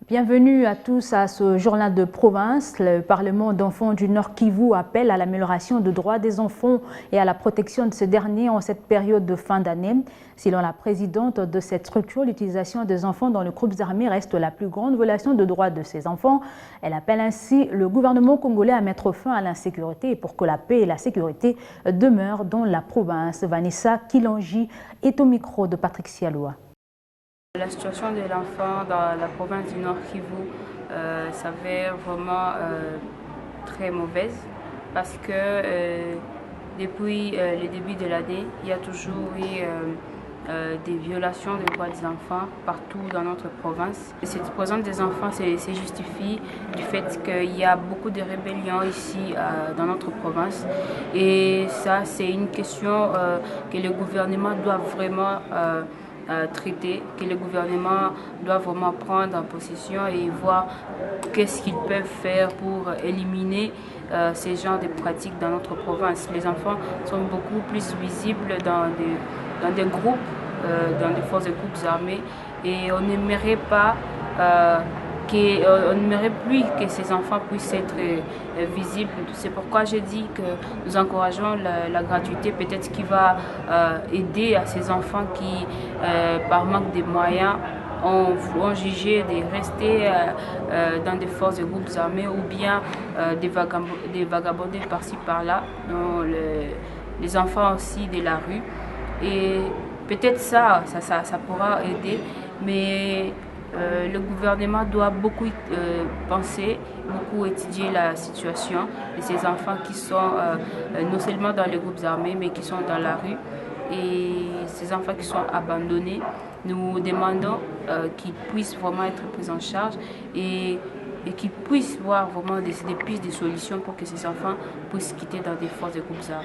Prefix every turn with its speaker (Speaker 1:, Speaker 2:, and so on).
Speaker 1: Bienvenue à tous à ce journal de province. Le Parlement d'enfants du Nord Kivu appelle à l'amélioration des droits des enfants et à la protection de ces derniers en cette période de fin d'année. Selon la présidente de cette structure, l'utilisation des enfants dans les groupes armés reste la plus grande violation de droits de ces enfants. Elle appelle ainsi le gouvernement congolais à mettre fin à l'insécurité et pour que la paix et la sécurité demeurent dans la province. Vanessa Kilonji est au micro de Patrick Sialoua.
Speaker 2: La situation de l'enfant dans la province du Nord Kivu s'avère vraiment très mauvaise parce que depuis le début de l'année, il y a toujours eu des violations des droits des enfants partout dans notre province. Cette présence des enfants se justifie du fait qu'il y a beaucoup de rébellions ici dans notre province et ça c'est une question que le gouvernement doit vraiment traiter, que le gouvernement doit vraiment prendre en possession et voir qu'est-ce qu'ils peuvent faire pour éliminer ces genres de pratiques dans notre province. Les enfants sont beaucoup plus visibles dans des groupes, dans des forces de groupes armés et on n'aimerait pas on n'aimerait plus que ces enfants puissent être visibles. C'est pourquoi je dis que nous encourageons la gratuité, peut-être qui va aider à ces enfants qui, par manque de moyens, ont jugé de rester dans des forces de groupes armés ou bien des vagabonder par-ci par-là, les enfants aussi de la rue. Et peut-être ça pourra aider, mais le gouvernement doit beaucoup penser, beaucoup étudier la situation de ces enfants qui sont non seulement dans les groupes armés, mais qui sont dans la rue. Et ces enfants qui sont abandonnés, nous demandons qu'ils puissent vraiment être pris en charge et qu'ils puissent voir vraiment des pistes, des solutions pour que ces enfants puissent quitter dans des forces de groupes armés.